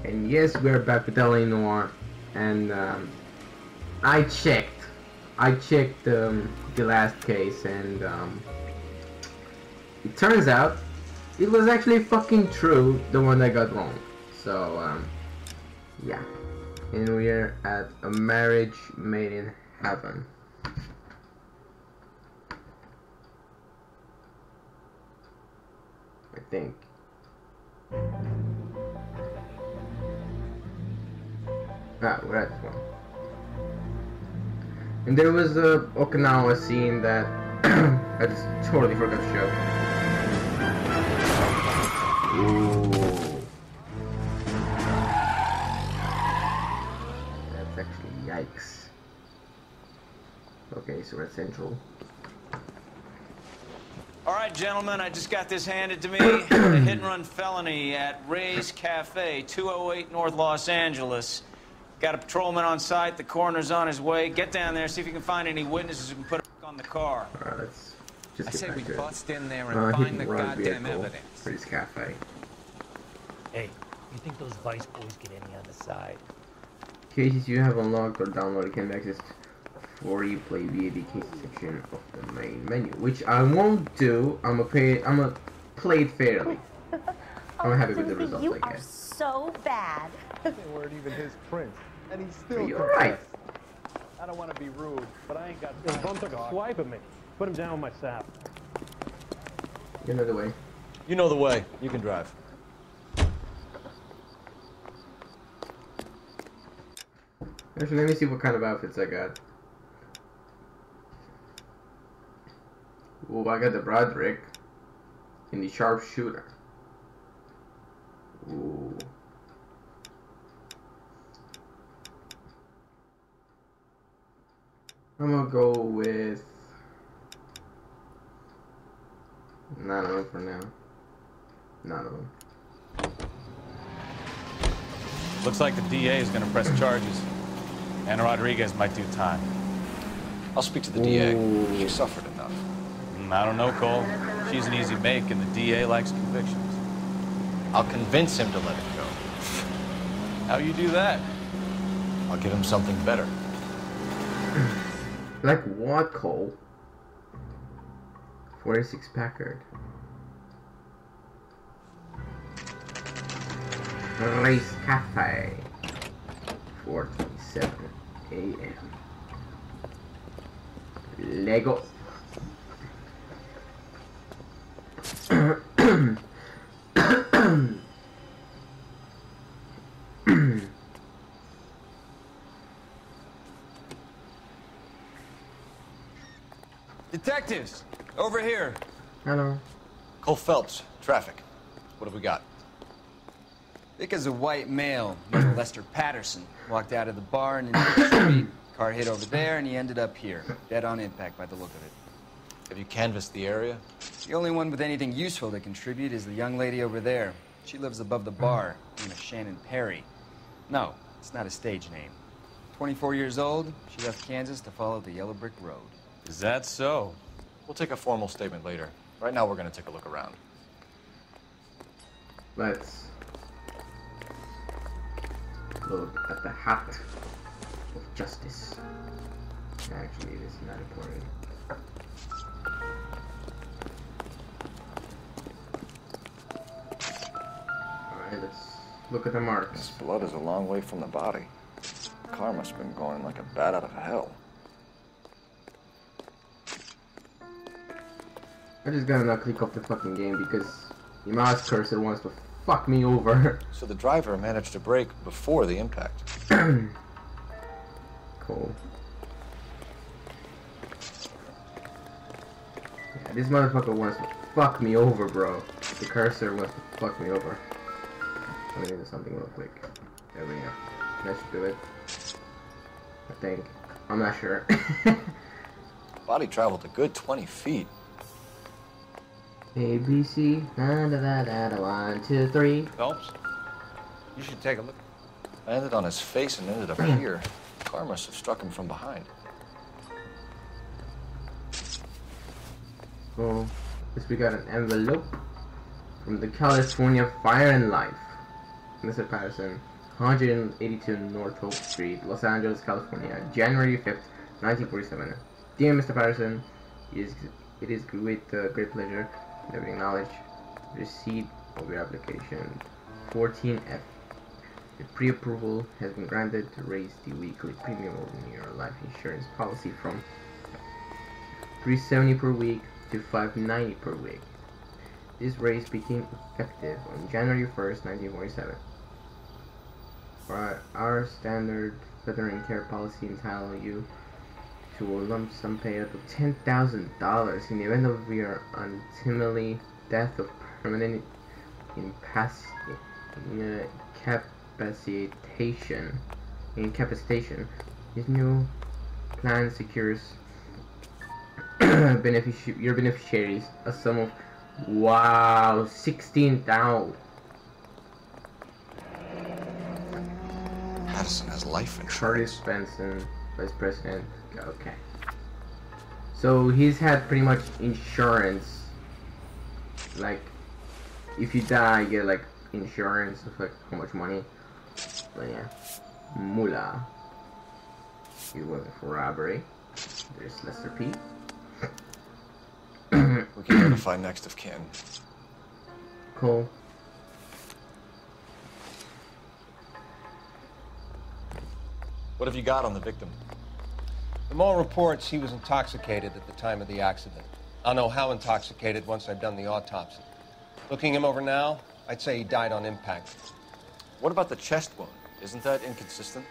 And yes, we're back with LA Noire, and I checked the last case, and it turns out it was actually fucking true, the one I got wrong. So yeah, and we're at a marriage made in heaven. I think. Ah, we're at one. And there was a Okinawa scene that I just totally forgot to show. Ooh. That's actually yikes. Okay, so we're at Central. All right, gentlemen, I just got this handed to me. A hit-and-run felony at Ray's Cafe, 208 North Los Angeles. Got a patrolman on site. The coroner's on his way. Get down there, see if you can find any witnesses who can put on the car. All right, let's just get I say back we to it. bust in there and find the goddamn vehicle evidence. for his cafe. Hey, you think those Vice boys get any on the side? Cases you have unlocked or downloaded can be accessed for replay via the case section of the main menu, which I won't do. I'm gonna play it fairly. I'm happy with the results, I guess. So bad. They weren't even his prints, and he's still. You're right. I don't want to be rude, but I ain't got. This bum took a swipe at me. Put him down with my sap. You know the way. You know the way. You can drive. Actually, let me see what kind of outfits I got. Ooh, I got the Broderick and the sharpshooter. Ooh. I'm gonna go with none of them for now. None of them. Looks like the DA is going to press charges. And Rodriguez might do time. I'll speak to the DA. She suffered enough. I don't know, Cole. She's an easy make, and the DA likes convictions. I'll convince him to let it go. How you do that? I'll give him something better. Like what, Cole? 46 Packard. Race Cafe. 4:27 a.m. Lego. Detectives, over here. Hello. Cole Phelps, traffic. What have we got? Vic is a white male named Lester Patterson. Walked out of the bar and into the street. Car hit over there and he ended up here. Dead on impact by the look of it. Have you canvassed the area? The only one with anything useful to contribute is the young lady over there. She lives above the bar, named Shannon Perry. No, it's not a stage name. 24 years old, she left Kansas to follow the Yellow Brick Road. Is that so? We'll take a formal statement later. Right now, we're going to take a look around. Let's look at the hat of justice. Actually, it is not important. Alright, let's look at the marks. This blood is a long way from the body. The car must have been going like a bat out of hell. I just gotta not click off the fucking game because the mouse cursor wants to fuck me over. So the driver managed to brake before the impact. Cool. Yeah, this motherfucker wants to fuck me over, bro. The cursor wants to fuck me over. Let me do something real quick. There we go. That should do it. I think. I'm not sure. Body traveled a good 20 feet. A, B, C, da da da da da, 1, 2, 3. Phelps, you should take a look. Landed on his face and ended up here. The car must have struck him from behind. Oh, guess we got an envelope from the California Fire and Life. Mr. Patterson, 182 North Hope Street, Los Angeles, California, January 5th, 1947. Dear Mr. Patterson, it is with great pleasure that we acknowledge receipt of your application 14F. The pre-approval has been granted to raise the weekly premium of your life insurance policy from $370 per week to $590 per week. This raise became effective on January 1st, 1947. Our standard veteran care policy entitles you to a lump sum payout of $10,000 in the event of your untimely death or permanent incapacitation. This new plan secures your beneficiaries a sum of $16,000. Patterson has life insurance. Curtis Benson, Vice President. Okay. So he's had pretty much insurance. Like, if you die, you get like insurance of like how much money. But yeah, Mula. He went for robbery. There's Lester P. We can notify next of kin. Cool. What have you got on the victim? From all reports, he was intoxicated at the time of the accident. I'll know how intoxicated once I've done the autopsy. Looking him over now, I'd say he died on impact. What about the chest wound? Isn't that inconsistent?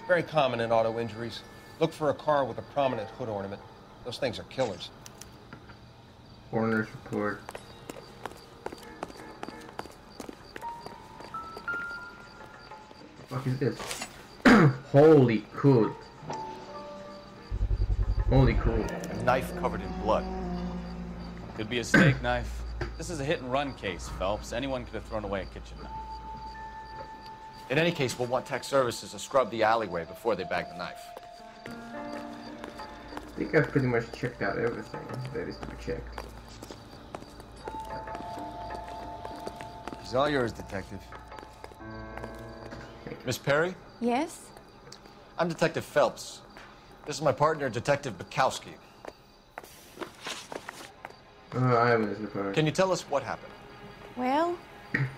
Very common in auto injuries. Look for a car with a prominent hood ornament. Those things are killers. Coroner's report. What the fuck is this? Holy cool. Holy cool. A knife covered in blood. Could be a steak knife. This is a hit-and-run case, Phelps. Anyone could have thrown away a kitchen knife. In any case, we'll want tech services to scrub the alleyway before they bag the knife. I think I've pretty much checked out everything that is to be checked. It's all yours, Detective. Miss Perry? Yes? I'm Detective Phelps. This is my partner, Detective Bukowski. I was the part. Can you tell us what happened? Well,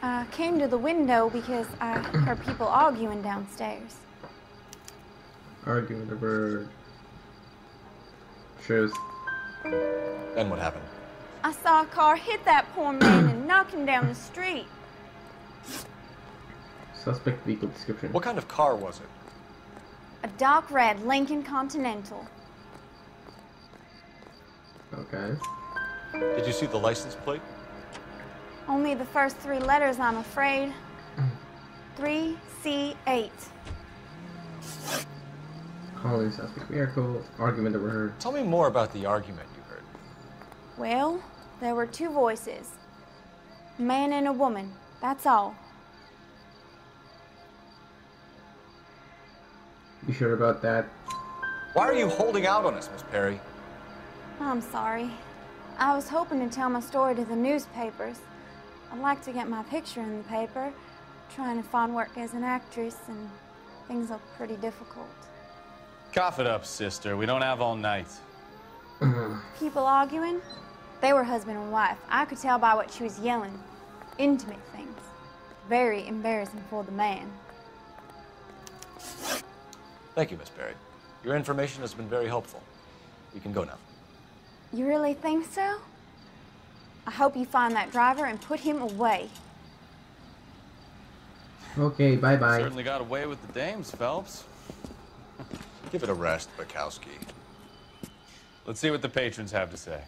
I came to the window because I heard people arguing downstairs. Arguing over truth. Then what happened? I saw a car hit that poor man and knock him down the street. Suspect vehicle description. What kind of car was it? A dark red Lincoln Continental. Okay. Did you see the license plate? Only the first three letters, I'm afraid. 3C8. Calling suspect vehicle. Argument overheard. Tell me more about the argument you heard. Well, there were two voices. A man and a woman, that's all. You sure about that? Why are you holding out on us, Miss Perry? I'm sorry. I was hoping to tell my story to the newspapers. I'd like to get my picture in the paper. Trying to find work as an actress, and things look pretty difficult. Cough it up, sister. We don't have all night. People arguing? They were husband and wife. I could tell by what she was yelling. Intimate things. Very embarrassing for the man. Thank you, Miss Perry. Your information has been very helpful. You can go now. You really think so? I hope you find that driver and put him away. Okay, bye-bye. Certainly got away with the dames, Phelps. Give it a rest, Bukowski. Let's see what the patrons have to say.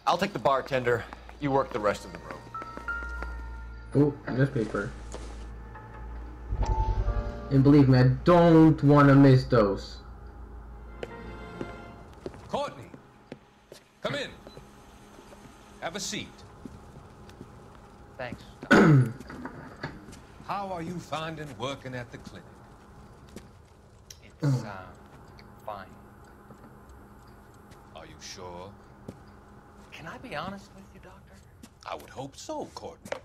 I'll take the bartender. You work the rest of the room. Oh, newspaper. And believe me, I don't want to miss those. Courtney, come in. Have a seat. Thanks. How are you finding working at the clinic? It's, fine. Are you sure? Can I be honest with you, Doctor? I would hope so, Courtney.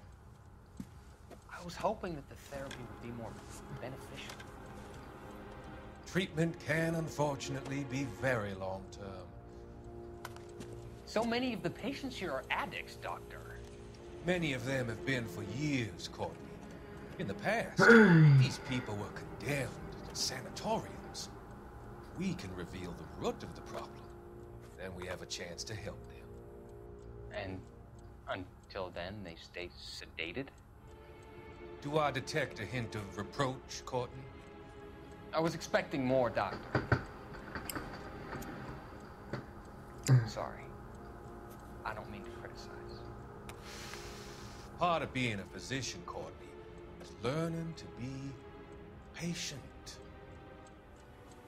was hoping that the therapy would be more beneficial. Treatment can, unfortunately, be very long-term. So many of the patients here are addicts, Doctor. Many of them have been for years, Courtney. In the past, these people were condemned to sanatoriums. We can reveal the root of the problem. Then we have a chance to help them. And until then, they stay sedated? Do I detect a hint of reproach, Courtney? I was expecting more, Doctor. Sorry. I don't mean to criticize. Part of being a physician, Courtney, is learning to be patient.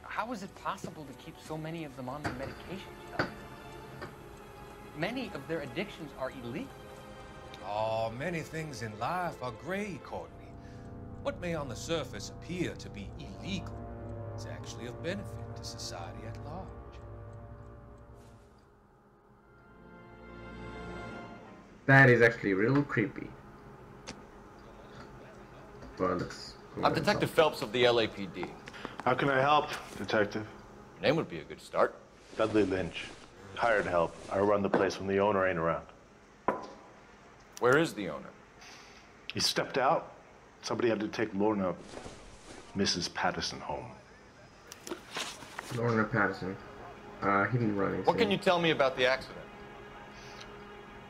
How is it possible to keep so many of them on their medications, Doctor? Many of their addictions are illegal. Oh, many things in life are gray, Courtney. What may on the surface appear to be illegal is actually of benefit to society at large. That is actually real creepy. Well, let's go I'm on. Detective Phelps of the LAPD. How can I help, Detective? Your name would be a good start. Dudley Lynch. Hired help. I run the place when the owner ain't around. Where is the owner? He stepped out. Somebody had to take Lorna, Mrs. Patterson, home. Lorna Patterson. He didn't run anything. What can you tell me about the accident?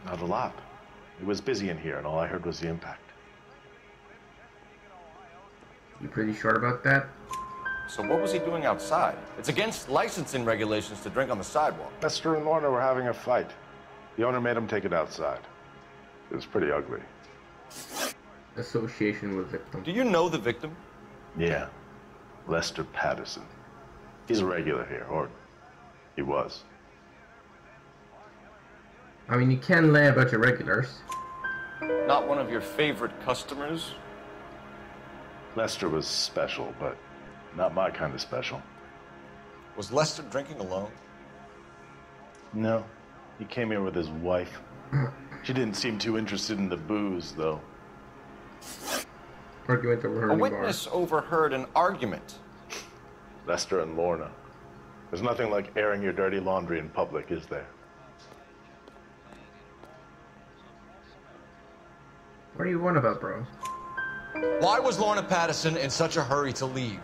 Not a lot. It was busy in here, and all I heard was the impact. You pretty sure about that? So what was he doing outside? It's against licensing regulations to drink on the sidewalk. Lester and Lorna were having a fight. The owner made him take it outside. It was pretty ugly. Association with victim. Do you know the victim? Yeah. Lester Patterson. He's a regular here, or he was. I mean, you can lay a bunch of regulars. Not one of your favorite customers? Lester was special, but not my kind of special. Was Lester drinking alone? No. He came here with his wife. She didn't seem too interested in the booze, though. Argument overheard. A witness overheard an argument. Lester and Lorna. There's nothing like airing your dirty laundry in public, is there? What do you want about, bro? Why was Lorna Patterson in such a hurry to leave?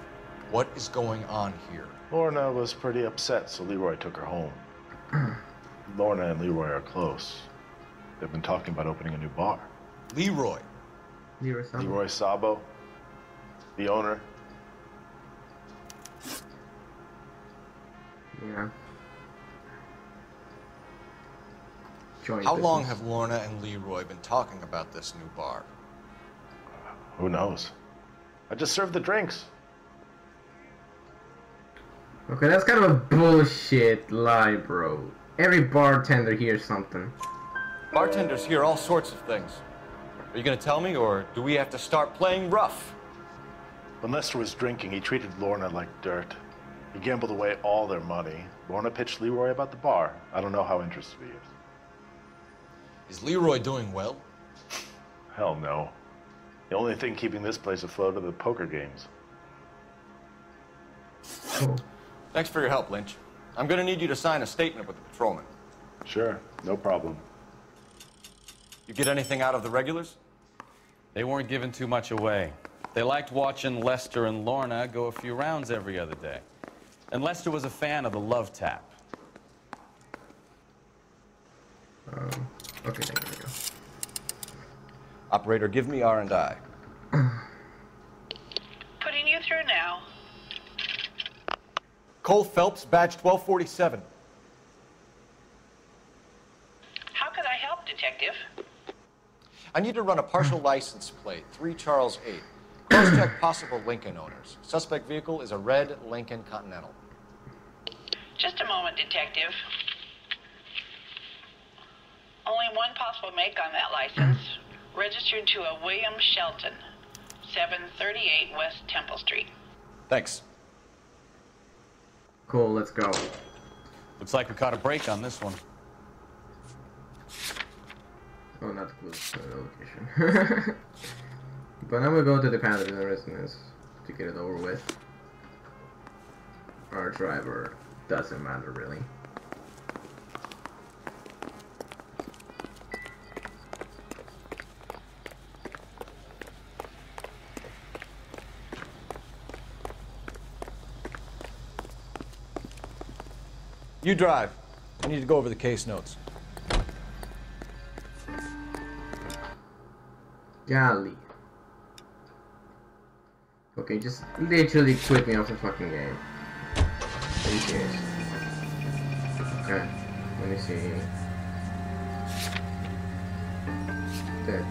What is going on here? Lorna was pretty upset, so Leroy took her home. Lorna and Leroy are close. They've been talking about opening a new bar. Leroy? Leroy Sabo, the owner. Yeah. How long have Lorna and Leroy been talking about this new bar? Who knows? I just served the drinks. Okay, that's kind of a bullshit lie, bro. Every bartender hears something. Bartenders hear all sorts of things. Are you gonna tell me, or do we have to start playing rough? When Lester was drinking, he treated Lorna like dirt. He gambled away all their money. Lorna pitched Leroy about the bar. I don't know how interested he is. Is Leroy doing well? Hell no. The only thing keeping this place afloat are the poker games. Cool. Thanks for your help, Lynch. I'm gonna need you to sign a statement with the patrolman. Sure, no problem. You get anything out of the regulars? They weren't giving too much away. They liked watching Lester and Lorna go a few rounds every other day. And Lester was a fan of the love tap. Okay, there we go. Operator, give me R&I. Putting you through now. Cole Phelps, badge 1247. How could I help, Detective? I need to run a partial license plate, 3 Charles 8. Cross-check possible Lincoln owners. Suspect vehicle is a red Lincoln Continental. Just a moment, Detective. Only one possible make on that license. Registered to a William Shelton, 738 West Temple Street. Thanks. Cool, let's go. Looks like we caught a break on this one. Oh, not the location. But I'm gonna go to the Paladin residence to get it over with. Our driver doesn't matter really. You drive. I need to go over the case notes. Golly. Okay, just literally quit me off the fucking game. Are you serious? Okay, let me see. That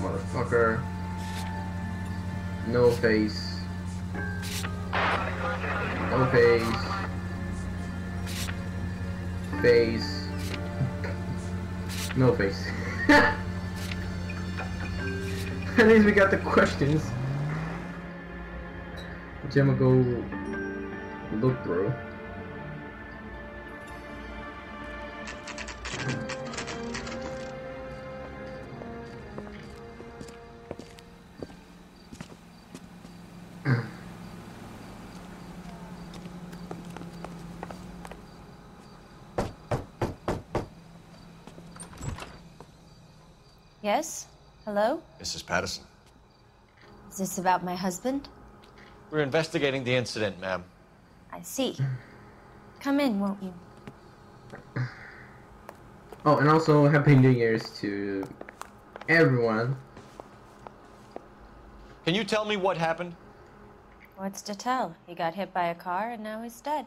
motherfucker. No face. No face. Face. No face. At least we got the questions. Which I'm gonna go look through. Yes? Hello? Mrs. Patterson. Is this about my husband? We're investigating the incident, ma'am. I see. Come in, won't you? Oh, and also Happy New Year's to everyone. Can you tell me what happened? What's to tell? He got hit by a car and now he's dead.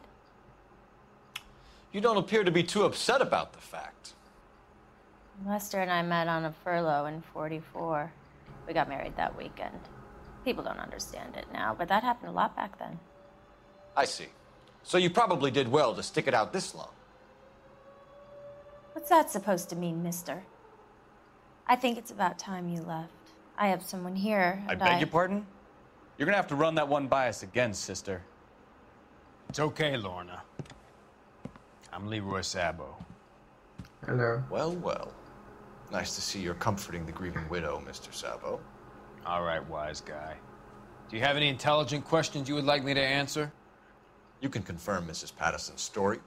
You don't appear to be too upset about the fact. Lester and I met on a furlough in '44. We got married that weekend. People don't understand it now, but that happened a lot back then. I see. So you probably did well to stick it out this long. What's that supposed to mean, mister? I think it's about time you left. I have someone here, I and beg your pardon? You're gonna have to run that one by us again, sister. It's okay, Lorna. I'm Leroy Sabo. Hello. Well, well. Nice to see you're comforting the grieving widow, Mr. Sabo. All right, wise guy. Do you have any intelligent questions you would like me to answer? You can confirm Mrs. Patterson's story.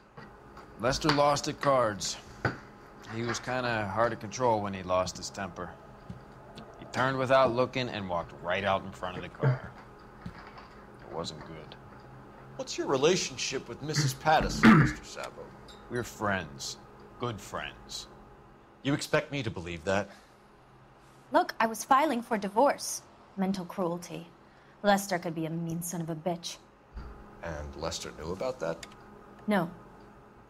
Lester lost at cards. He was kind of hard to control when he lost his temper. He turned without looking and walked right out in front of the car. It wasn't good. What's your relationship with Mrs. Patterson, Mr. Sabo? We're friends. Good friends. You expect me to believe that? Look, I was filing for divorce. Mental cruelty. Lester could be a mean son of a bitch. And Lester knew about that? No,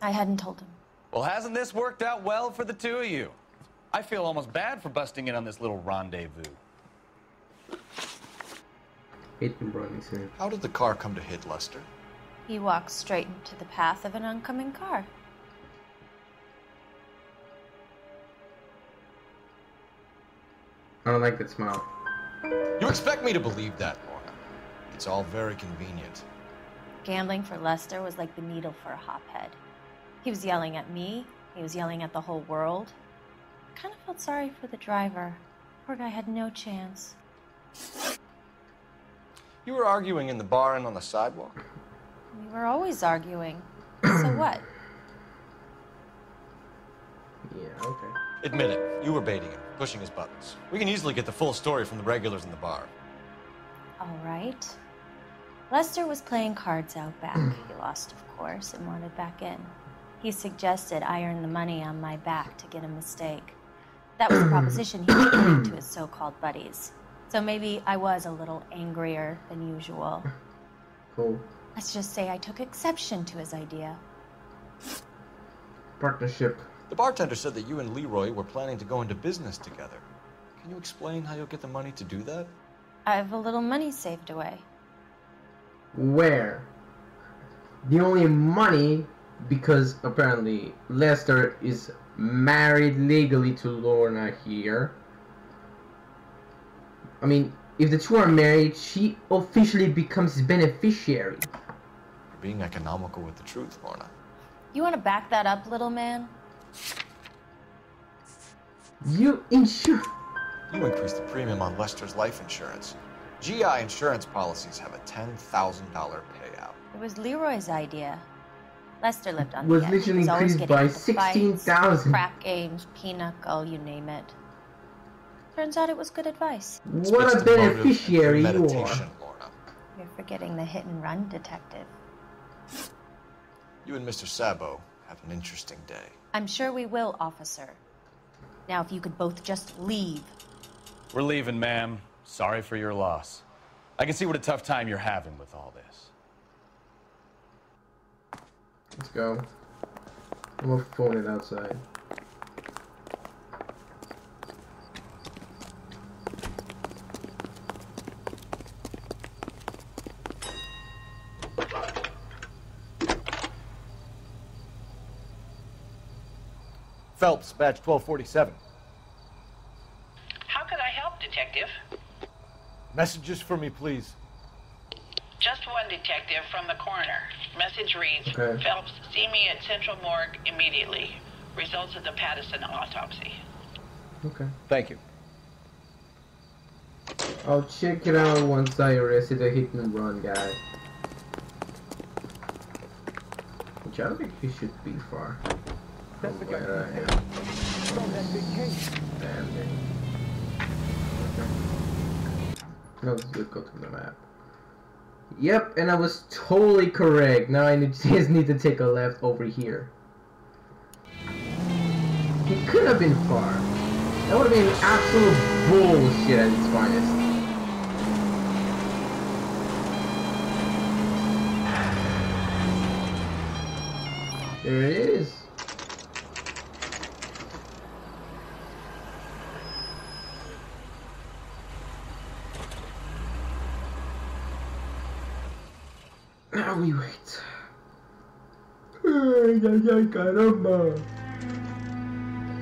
I hadn't told him. Well, hasn't this worked out well for the two of you? I feel almost bad for busting in on this little rendezvous. How did the car come to hit Lester? He walked straight into the path of an oncoming car. I don't like that smile. You expect me to believe that, Lorna? It's all very convenient. Gambling for Lester was like the needle for a hophead. He was yelling at me. He was yelling at the whole world. I kind of felt sorry for the driver. Poor guy had no chance. You were arguing in the bar and on the sidewalk? We were always arguing. So what? Yeah, okay. Admit it. You were baiting him, pushing his buttons. We can easily get the full story from the regulars in the bar. All right. Lester was playing cards out back. He lost, of course, and wanted back in. He suggested I earn the money on my back to get a mistake. That was a proposition he made to his so-called buddies. So maybe I was a little angrier than usual. Cool. Let's just say I took exception to his idea. Partnership. The bartender said that you and Leroy were planning to go into business together. Can you explain how you'll get the money to do that? I have a little money saved away. Where? The only money, because apparently Lester is married legally to Lorna here. I mean, if the two are married, she officially becomes beneficiary. You're being economical with the truth, Lorna. You want to back that up, little man? You insure... You increased the premium on Lester's life insurance. GI insurance policies have a $10,000 payout. It was Leroy's idea. Lester lived on Was the edge. literally He was always increased getting by into fights, 16,000. crap games, pinochle, you name it. Turns out it was good advice. What a beneficiary you are. Meditation, Lorna. You're forgetting the hit-and-run detective. You and Mr. Sabo have an interesting day. I'm sure we will, officer. Now, if you could both just leave. We're leaving, ma'am. Sorry for your loss. I can see what a tough time you're having with all this. Let's go. I'm gonna phone it outside. Phelps, badge 1247. How could I help, Detective? Messages for me, please. Just one detective from the coroner. Message reads, Okay. Phelps, see me at Central Morgue immediately. Results of the Patterson autopsy. Okay. Thank you. I'll check it out once I arrested a hit and run guy. Which I don't think he should be far. That's the guy. Where I am. From that big case. Damn it. Okay. Let's just go to the map. Yep, and I was totally correct. Now I just need to take a left over here. He could have been far. That would have been absolute bullshit at its finest. There it is. Now we wait. Caramba.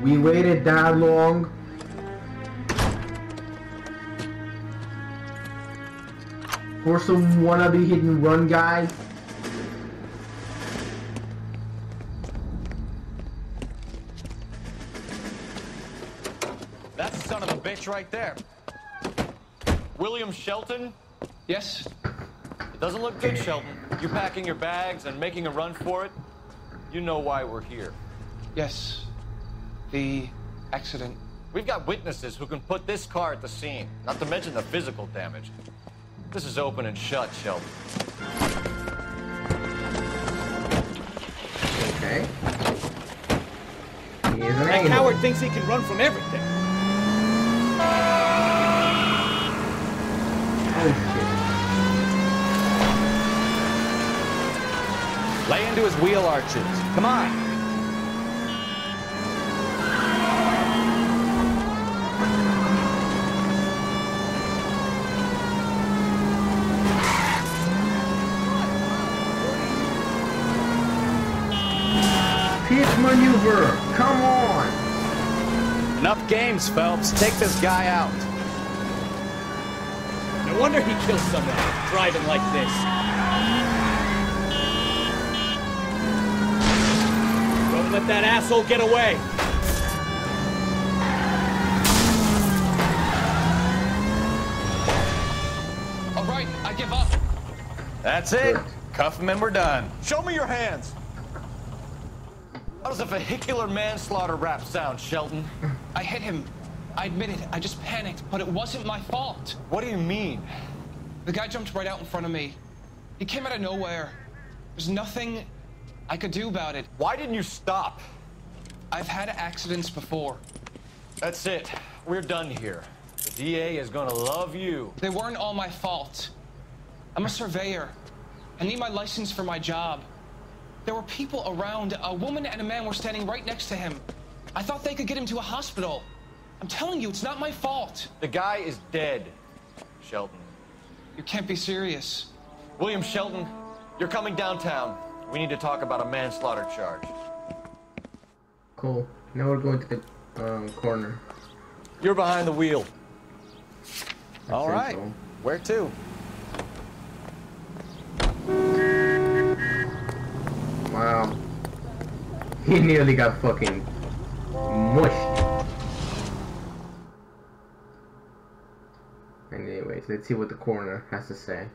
We waited that long. For some wannabe hit and run guy. That's the son of a bitch right there. William Shelton? Yes? It doesn't look good, Shelton. You packing your bags and making a run for it? You know why we're here. Yes. The accident. We've got witnesses who can put this car at the scene, not to mention the physical damage. This is open and shut, Shelton. Okay. That coward thinks he can run from everything. Oh shit. Lay into his wheel arches. Come on. Pit maneuver. Come on. Enough games, Phelps. Take this guy out. No wonder he killed someone driving like this. Don't let that asshole get away. All right, I give up. That's it. Cuff him and we're done. Show me your hands. How does a vehicular manslaughter rap sound, Shelton? I hit him. I admit it. I just panicked, but it wasn't my fault. What do you mean? The guy jumped right out in front of me. He came out of nowhere. There's nothing I could do about it. Why didn't you stop? I've had accidents before. That's it. We're done here. The DA is gonna love you. They weren't all my fault. I'm a surveyor. I need my license for my job. There were people around. A woman and a man were standing right next to him. I thought they could get him to a hospital. I'm telling you, it's not my fault. The guy is dead, Shelton. You can't be serious. William Shelton, you're coming downtown. We need to talk about a manslaughter charge. Cool. Now we're going to the corner. You're behind the wheel. All right. So. Where to? Wow. He nearly got fucking mushed. Anyways, let's see what the coroner has to say.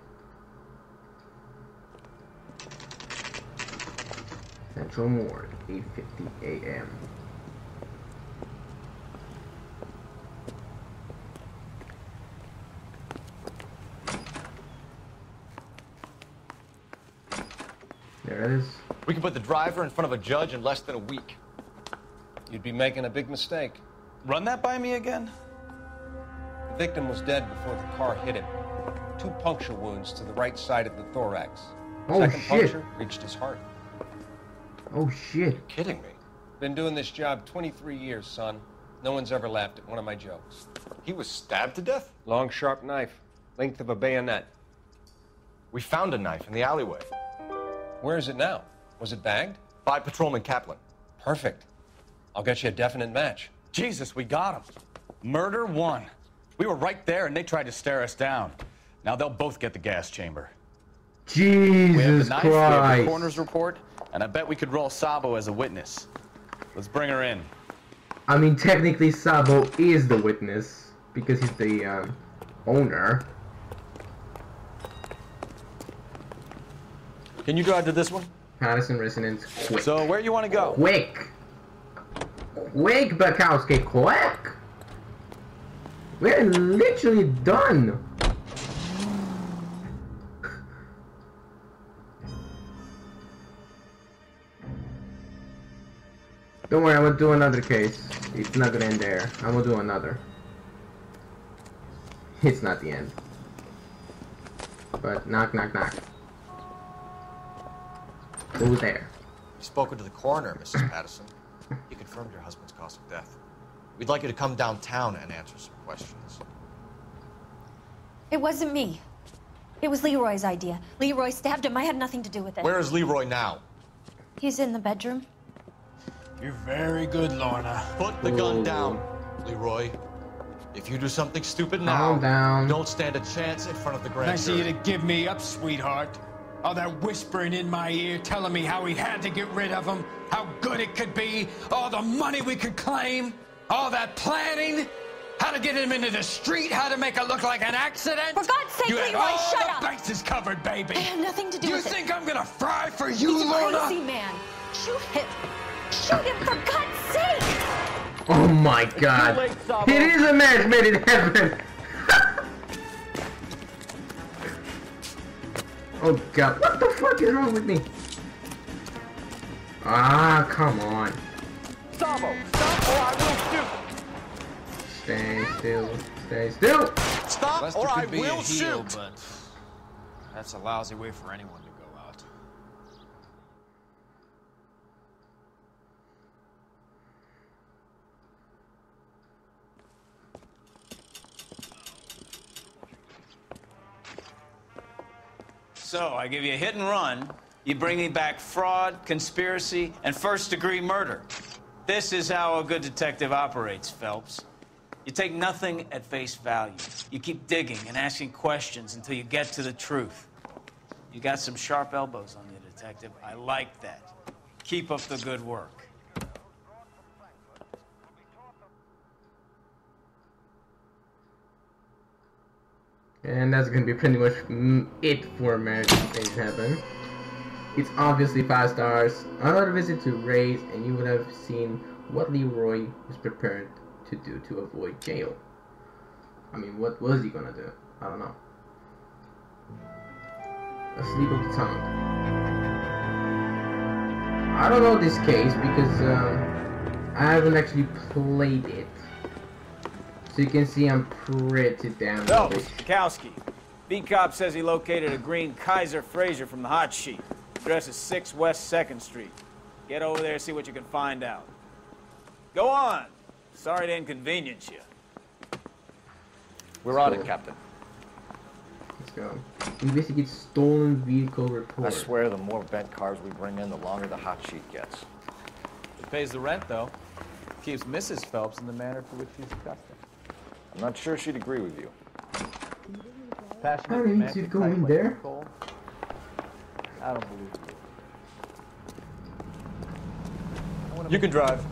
Central Morgue, 8:50 a.m. There it is. We can put the driver in front of a judge in less than a week. You'd be making a big mistake. Run that by me again? The victim was dead before the car hit him. 2 puncture wounds to the right side of the thorax. Oh, Second shit. puncture reached his heart. Oh shit. You're kidding me. Been doing this job 23 years, son. No one's ever laughed at one of my jokes. He was stabbed to death? Long, sharp knife. Length of a bayonet. We found a knife in the alleyway. Where is it now? Was it bagged? By Patrolman Kaplan. Perfect. I'll get you a definite match. Jesus, we got him. Murder 1. We were right there and they tried to stare us down. Now they'll both get the gas chamber. Jesus We have the knife, we have the Christ. coroner's report, and I bet we could roll Sabo as a witness. Let's bring her in. I mean, technically Sabo is the witness because he's the owner. Can you drive to this one? Patterson Resonance, quick. So where you want to go? Quick! Quick, Bukowski, quick! We're literally done! Don't worry, I'm gonna do another case. It's not gonna end there. I'm gonna do another. It's not the end. But knock, knock, knock. Who's there? You've spoken to the coroner, Mrs. Patterson. He confirmed your husband's cause of death. We'd like you to come downtown and answer some questions. It wasn't me. It was Leroy's idea. Leroy stabbed him. I had nothing to do with it. Where is Leroy now? He's in the bedroom. You're very good, Lorna. Put the gun down, Leroy. If you do something stupid now, Calm down. you don't stand a chance in front of the grand Nice of you jury. to give me up, sweetheart. All that whispering in my ear, telling me how we had to get rid of him, how good it could be, all the money we could claim, all that planning, how to get him into the street, how to make it look like an accident. For God's sake, you had Leroy, all shut the up. bases covered, baby. I had nothing to do You with it. think I'm gonna fry for you, He's a Lorna? crazy man. Shoot him. Shoot him, for God's sake. Oh my god. late, Sabo. It is a match made in heaven. Oh god. What the fuck is wrong with me? Ah, come on. Sabo, stop or I will shoot. Stay still. Stay still. Stop Lester or I could be will a heel, shoot! but that's a lousy way for anyone to go out. So, I give you a hit and run. You bring me back fraud, conspiracy, and first-degree murder. This is how a good detective operates, Phelps. You take nothing at face value. You keep digging and asking questions until you get to the truth. You got some sharp elbows on you, detective. I like that. Keep up the good work. And that's gonna be pretty much it for American Things Happen. It's obviously 5 stars. Another visit to Ray's, and you would have seen what Leroy was prepared to do to avoid jail. I mean, what was he gonna do? I don't know. A slip of the tongue. I don't know this case because I haven't actually played it. So you can see I'm pretty damn So, rubbish. Bukowski. B-Cop says he located a green Kaiser Fraser from the hot sheet. Address is 6 West 2nd Street. Get over there, see what you can find out. Go on. Sorry to inconvenience you. We're on it, Captain. Let's go. Investigate stolen vehicle report. I swear the more bent cars we bring in, the longer the hot sheet gets. It pays the rent, though. Keeps Mrs. Phelps in the manner for which she's accustomed. I'm not sure she'd agree with you. Passionate I need to romantic go type in like there. Nicole. I don't believe you. You can drive.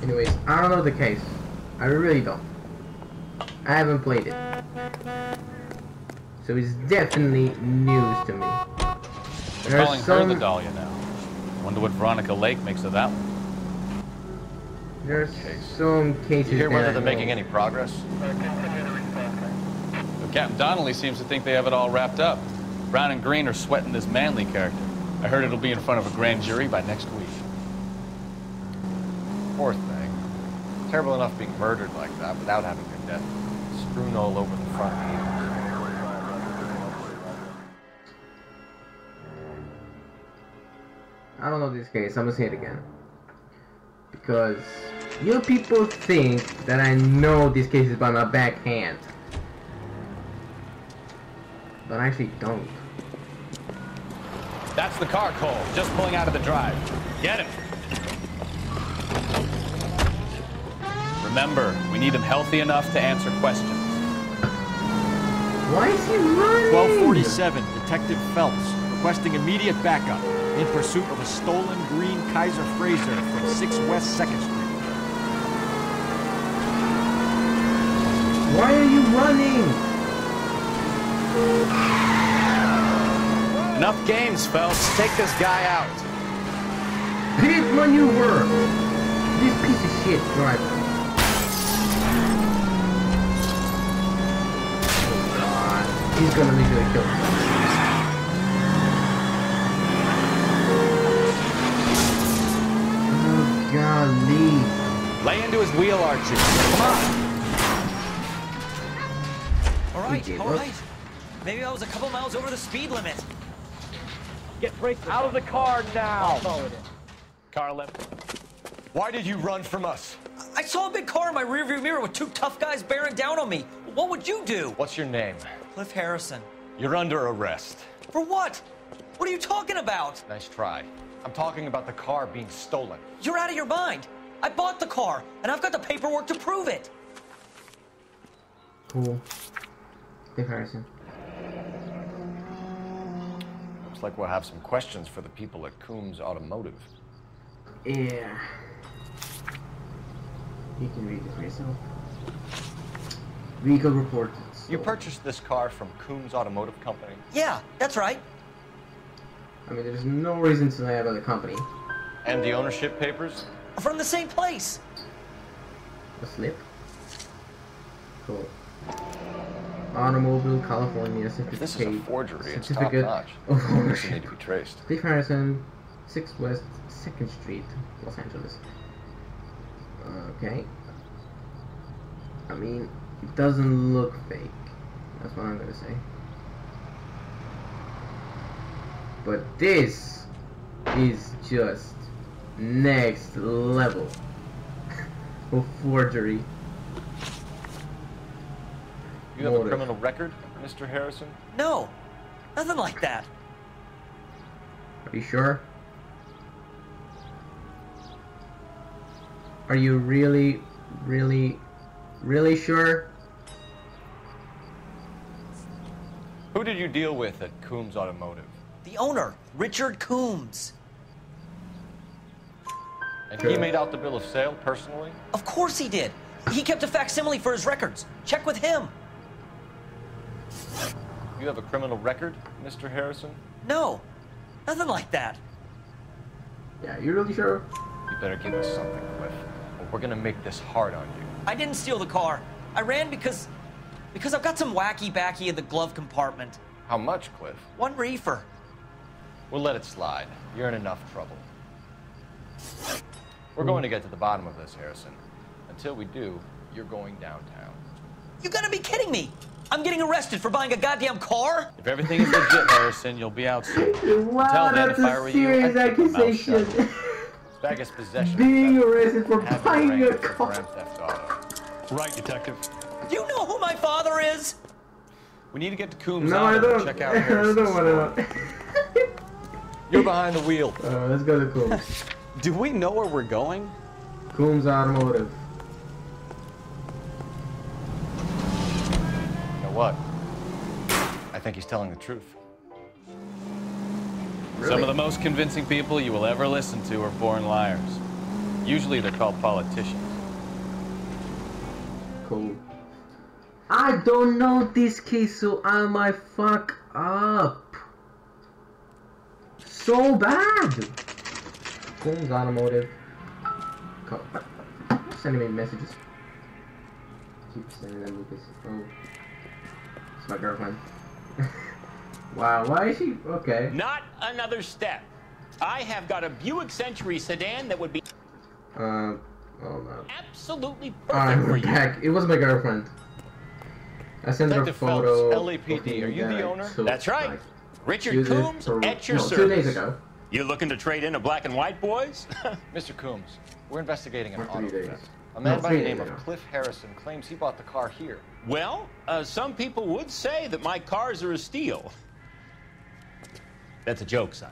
Anyways, I don't know the case. I really don't. I haven't played it. so it's definitely news to me. They're calling her the Dahlia now. Wonder what Veronica Lake makes of that one. There's some cases. You hear whether that they're I making know. any progress? But Captain Donnelly seems to think they have it all wrapped up. Brown and Green are sweating this Manley character. I heard it'll be in front of a grand jury by next week. Poor thing. Terrible enough being murdered like that without having your death strewn all over the front page. I don't know this case. I'm gonna say it again. Because you people think that I know this case is by my backhand. But I actually don't. That's the car, Cole. Just pulling out of the drive. Get him. Remember, we need him healthy enough to answer questions. Why is he running? 1247, Detective Phelps, requesting immediate backup in pursuit of a stolen green Kaiser Frazer from 6 West 2nd Street. Why are you running? Enough games, Phelps. Take this guy out. Pit maneuver! This piece of shit driver. Oh god. He's gonna leave you a kill. Oh golly. Lay into his wheel, Archie. Come on. All right. Maybe I was a couple miles over the speed limit. Get brakes out of the car now. Car left. Why did you run from us? I saw a big car in my rearview mirror with 2 tough guys bearing down on me. What would you do? What's your name? Cliff Harrison. You're under arrest. For what? What are you talking about? Nice try. I'm talking about the car being stolen. You're out of your mind. I bought the car, and I've got the paperwork to prove it. Cool. Cliff Harrison. Looks like we'll have some questions for the people at Coombs Automotive. Yeah. You can read it for yourself. Vehicle report. You purchased this car from Coombs Automotive Company? Yeah, that's right. I mean, there's no reason to have other company. And the ownership papers? From the same place. A slip? Cool. Automobile, California, certificate. If this is a forgery, it's certificate top-notch. of It doesn't ownership. need to be traced. Cliff Harrison, 6 West 2nd Street, Los Angeles. Okay. I mean, it doesn't look fake. That's what I'm gonna say. But this is just next level of forgery. You have a criminal record, Mr. Harrison? No, nothing like that. Are you sure? Are you really sure? Who did you deal with at Coombs Automotive? The owner, Richard Coombs. And he made out the bill of sale personally? Of course he did. He kept a facsimile for his records. Check with him. You have a criminal record, Mr. Harrison? No, nothing like that. Yeah, you really sure? You better give us something, Cliff. Or we're gonna make this hard on you. I didn't steal the car. I ran because I've got some wacky backy in the glove compartment. How much, Cliff? 1 reefer. We'll let it slide. You're in enough trouble. We're going to get to the bottom of this, Harrison. Until we do, you're going downtown. You gotta be kidding me! I'm getting arrested for buying a goddamn car? If everything is legit, Harrison, you'll be out soon. Wow, Until then, that's if I a were you, serious I'd keep your mouth shut. accusation. Baggage possession. Being arrested for Have buying a arraigned for car. grand theft auto. Right, Detective. Do you know who my father is? We need to get to Coombs No, I Auto don't. and check out I Harrison's don't want to. You're behind the wheel. Let's go to Coombs. Do we know where we're going? Coombs Automotive. You know what? I think he's telling the truth. Some of the most convincing people you will ever listen to are born liars. Usually they're called politicians. Cool. I don't know this case, so I might fuck up. So bad. Combs Automotive. Sending me messages. Keep sending them because it's my girlfriend. Wow, why is she okay? Not another step. I have got a Buick Century sedan that would be Oh no. absolutely Alright, perfect for we're you. back. It was my girlfriend. I sent her a photo. LAPD, are you the owner? That's right. Richard Coombs at your service. 2 days ago. You looking to trade in a black and white, boys? Mr. Coombs, we're investigating an Or 3 auto days. theft. A man No, by the 3 name days of ago. Cliff Harrison claims he bought the car here. Well, some people would say that my cars are a steal. That's a joke, son.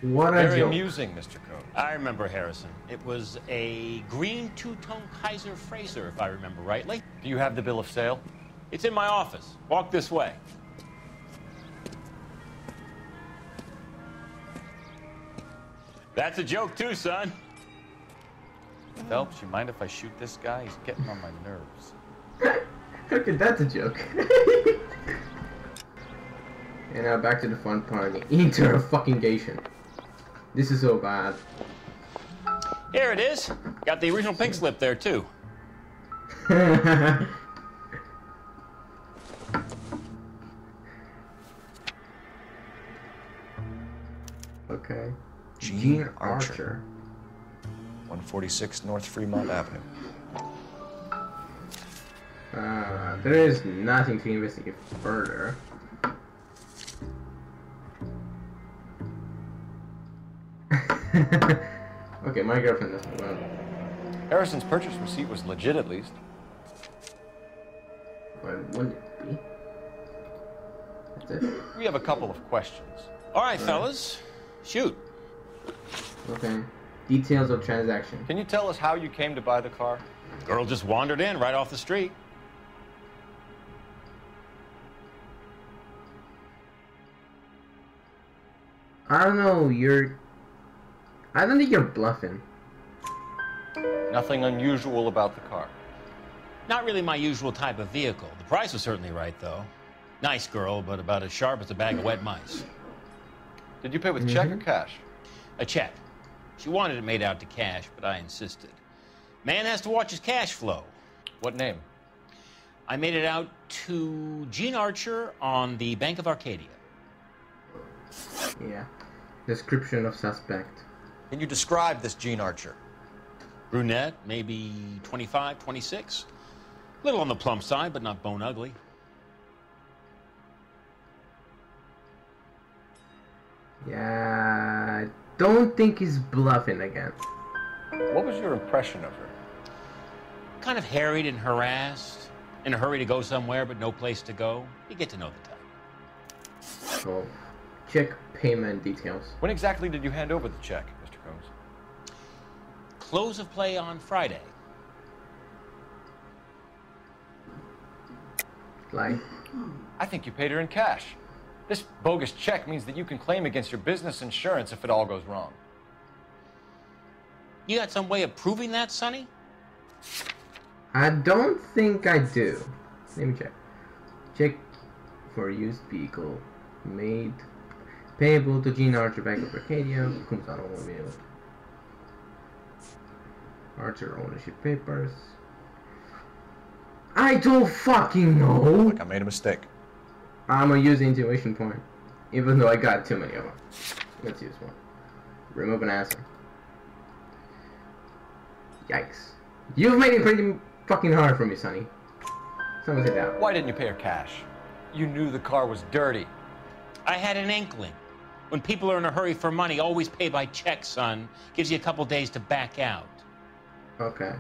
What a Very joke. amusing, Mr. Coombs. I remember Harrison. It was a green two-tone Kaiser Frazer, if I remember rightly. Do you have the bill of sale? It's in my office. Walk this way. That's a joke too, son. Phelps, you mind if I shoot this guy? He's getting on my nerves. Okay, that's a joke. And now back to the fun part. Interfucking-gation. This is so bad. Here it is. Got the original pink slip there too. Okay. Gene Archer. 146 North Fremont Avenue. There is nothing to investigate further. Okay, my girlfriend doesn't know. Harrison's purchase receipt was legit, at least. Why wouldn't it be? That's it. We have a couple of questions. All right, fellas. Shoot. Okay. Details of transaction. Can you tell us how you came to buy the car? Girl just wandered in right off the street. I don't know, I don't think you're bluffing. Nothing unusual about the car. Not really my usual type of vehicle. The price was certainly right, though. Nice girl, but about as sharp as a bag of wet mice. Did you pay with check or cash? A check. She wanted it made out to cash, but I insisted. Man has to watch his cash flow. What name? I made it out to Gene Archer on the Bank of Arcadia. Yeah. Description of suspect. Can you describe this Gene Archer? Brunette, maybe 25, 26. A little on the plump side, but not bone ugly. Yeah, I don't think he's bluffing again. What was your impression of her? Kind of harried and harassed. In a hurry to go somewhere, but no place to go. You get to know the type. So, check payment details. When exactly did you hand over the check, Mr. Combs? Close of play on Friday. Like, I think you paid her in cash. This bogus check means that you can claim against your business insurance if it all goes wrong. You got some way of proving that, Sonny? I don't think I do. Let me check. Check for used vehicle. Made. Payable to Gene Archer, Bank of Arcadia. Comes out automobile. Archer ownership papers. I don't fucking know. Like I made a mistake. I'm gonna use the intuition point. Even though I got too many of them. Let's use one. Remove an answer. Yikes. You've made it pretty fucking hard for me, Sonny. Someone sit down. Why didn't you pay her cash? You knew the car was dirty. I had an inkling. When people are in a hurry for money, always pay by check, son. Gives you a couple days to back out. Okay.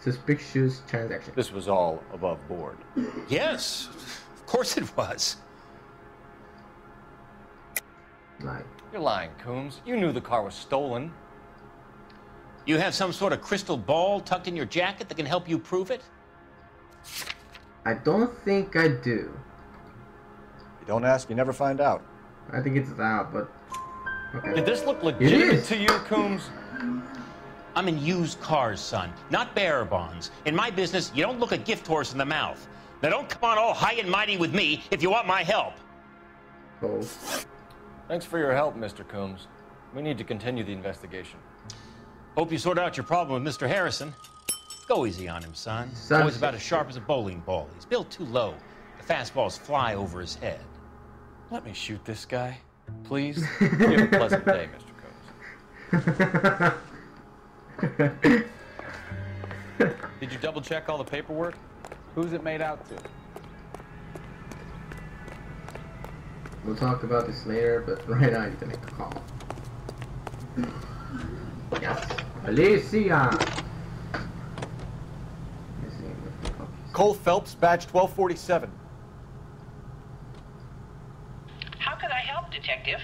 Suspicious transaction. This was all above board. Yes, of course it was. Lie. You're lying, Coombs. You knew the car was stolen. You have some sort of crystal ball tucked in your jacket that can help you prove it? I don't think I do. You don't ask, you never find out. I think it's that, but... Okay. Did this look legitimate to you, Coombs? I'm in used cars, son, not bearer bonds. In my business, you don't look a gift horse in the mouth. Now don't come on all high and mighty with me if you want my help. Oh. Thanks for your help, Mr. Coombs. We need to continue the investigation. Hope you sort out your problem with Mr. Harrison. Go easy on him, son. Always about as sharp as a bowling ball. He's built too low. The fastballs fly over his head. Let me shoot this guy, please. You have a pleasant day, Mr. Coombs. Did you double check all the paperwork? Who's it made out to? We'll talk about this later, but right now I need to make a call. Yes. Alicia! Cole Phelps, badge 1247. How could I help, Detective?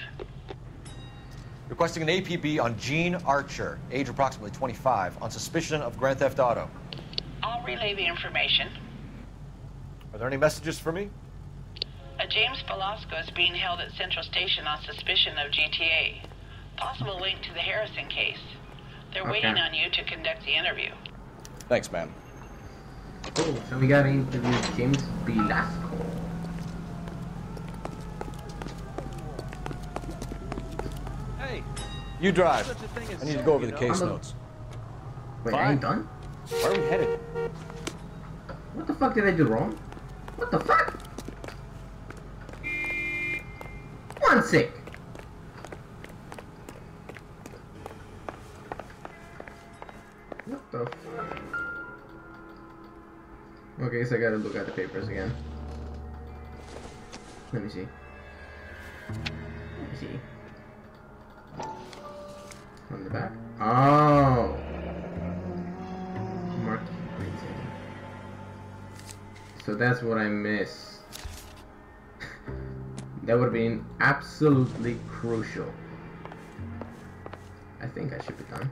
Requesting an APB on Gene Archer, age approximately 25, on suspicion of Grand Theft Auto. I'll relay the information. Are there any messages for me? A James Velasco is being held at Central Station on suspicion of GTA. Possible link to the Harrison case. They're waiting on you to conduct the interview. Thanks, man. Oh, so we got an interview with James Velasco. Hey! You drive. I need to go over the case notes. Wait, I ain't done? Where are we headed? What the fuck did I do wrong? What the fuck? One sec. What the fuck? Okay, so I gotta look at the papers again. Let me see. Let me see. On the back. Oh! Mark printing. So that's what I missed. That would have been absolutely crucial. I think I should be done.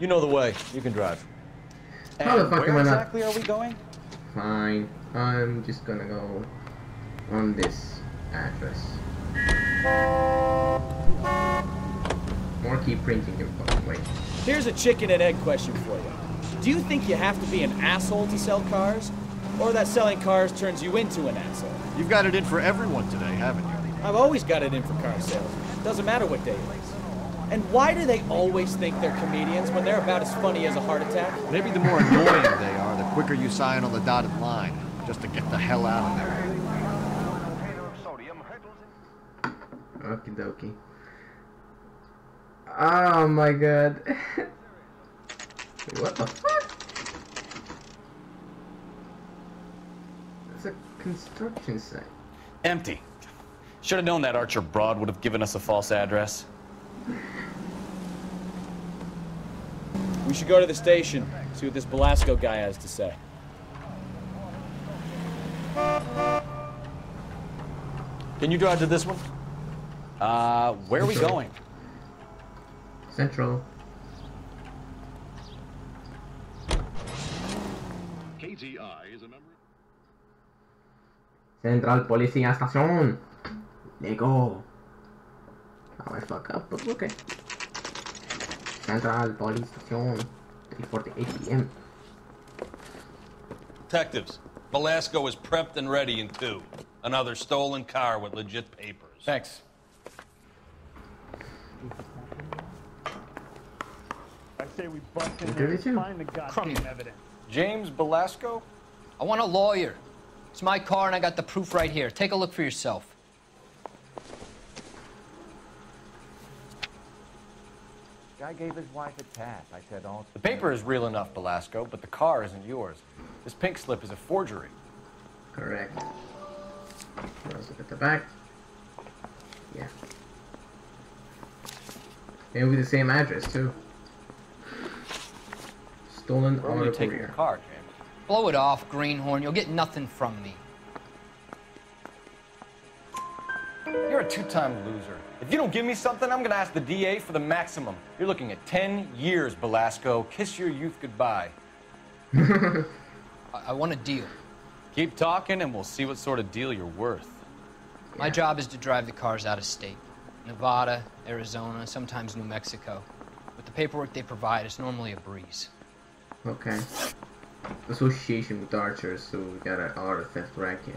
You know the way. You can drive. How the fuck am I not? Exactly are we going? Fine. I'm just gonna go on this address. More key printing your fucking way. Here's a chicken and egg question for you. Do you think you have to be an asshole to sell cars? Or that selling cars turns you into an asshole? You've got it in for everyone today, haven't you? I've always got it in for car sales. Doesn't matter what day it is. And why do they always think they're comedians when they're about as funny as a heart attack? Maybe the more annoying they are, the quicker you sign on the dotted line, just to get the hell out of there. Okie dokie. Oh my god. Wait, what the fuck? It's a construction site. Empty. Should have known that Archer broad would have given us a false address. We should go to the station, see what this Velasco guy has to say. Can you drive to this one? Where are we going? Central. KTI is a member. Central Policía Estación. Lego. Oh, I fuck up, but okay. Central Police Station. 3:48 p.m. Detectives, Velasco is prepped and ready in 2. Another stolen car with legit papers. Thanks. I say we bust in there and find the goddamn evidence. James Velasco? I want a lawyer. It's my car and I got the proof right here. Take a look for yourself. Guy gave his wife a tap. I said, "Oh." The paper is real enough, Velasco, but the car isn't yours. This pink slip is a forgery. Correct. Let's look at the back. Yeah. And with the same address, too. Stolen Where are auto you taking courier. the car, James? Blow it off, greenhorn. You'll get nothing from me. You're a two-time loser. If you don't give me something, I'm gonna ask the DA for the maximum. You're looking at 10 years, Velasco. Kiss your youth goodbye. I want a deal. Keep talking and we'll see what sort of deal you're worth. My job is to drive the cars out of state. Nevada, Arizona, sometimes New Mexico. With the paperwork they provide, it's normally a breeze. Okay. Association with archers, so we got an auto theft racket.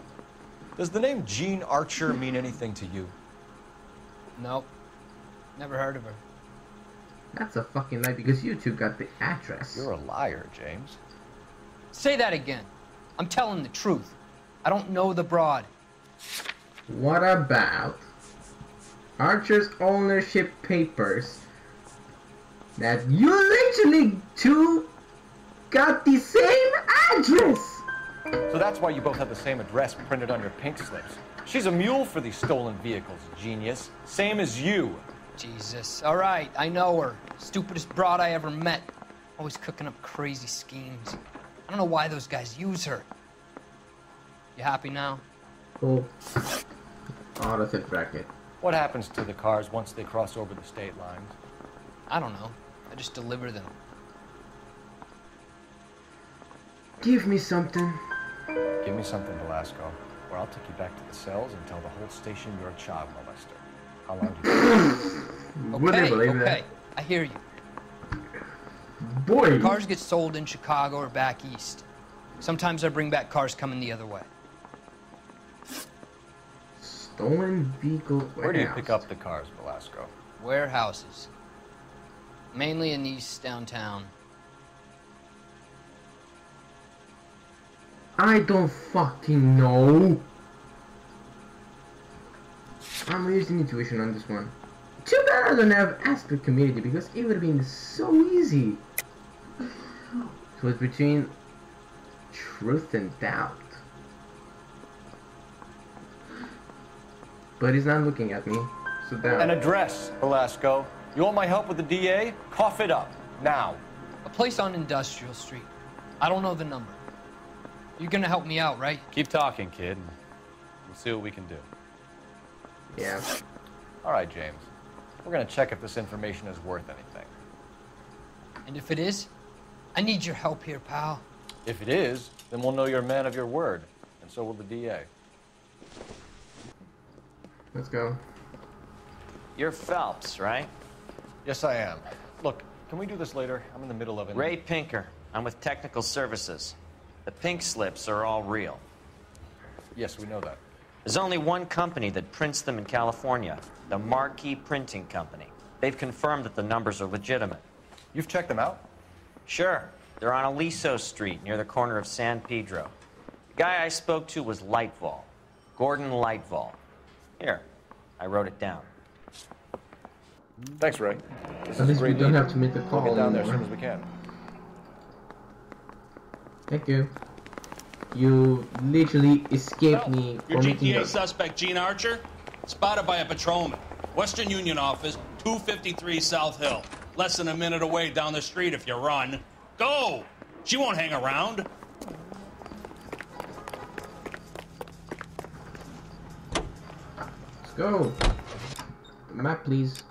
Does the name Jean Archer mean anything to you? Nope. Never heard of her. That's a fucking lie because you two got the address. You're a liar, James. Say that again. I'm telling the truth. I don't know the broad. What about Archer's ownership papers that you literally two got the same address? So that's why you both have the same address printed on your pink slips. She's a mule for these stolen vehicles, genius. Same as you. Jesus. All right, I know her. Stupidest broad I ever met. Always cooking up crazy schemes. I don't know why those guys use her. You happy now? Cool. Auto theft racket. What happens to the cars once they cross over the state lines? I don't know. I just deliver them. Give me something. Give me something, Velasco, or I'll take you back to the cells and tell the whole station you're a child molester. How long do you Wouldn't believe that. Okay, I hear you. Boy. Cars get sold in Chicago or back east. Sometimes I bring back cars coming the other way. Stolen vehicle warehouse. Where do you pick up the cars, Velasco? Warehouses. Mainly in East downtown. I don't fucking know. I'm using intuition on this one. Too bad I don't have Ask the Community because it would have been so easy. So it's between truth and doubt. But he's not looking at me, so doubt. An address, Velasco. You want my help with the DA? Cough it up, now. A place on Industrial Street. I don't know the number. You're gonna help me out, right? Keep talking, kid. We'll see what we can do. Yeah. All right, James. We're gonna check if this information is worth anything. And if it is, I need your help here, pal. If it is, then we'll know you're a man of your word, and so will the DA. Let's go. You're Phelps, right? Yes, I am. Look, can we do this later? I'm in the middle of it. Ray Pinker. I'm with Technical Services. The pink slips are all real. Yes, we know that. There's only one company that prints them in California, the Marquee Printing Company. They've confirmed that the numbers are legitimate. You've checked them out? Sure. They're on Aliso Street, near the corner of San Pedro. The guy I spoke to was Lightval. Gordon Lightval. Here, I wrote it down. Thanks, Ray. At least we don't have to make the call. We'll get down there as soon as we can. Thank you. You literally escaped me. Your GTA suspect, Jean Archer, spotted by a patrolman. Western Union office, 253 South Hill. Less than a minute away down the street if you run. Go! She won't hang around. Let's go. The map, please.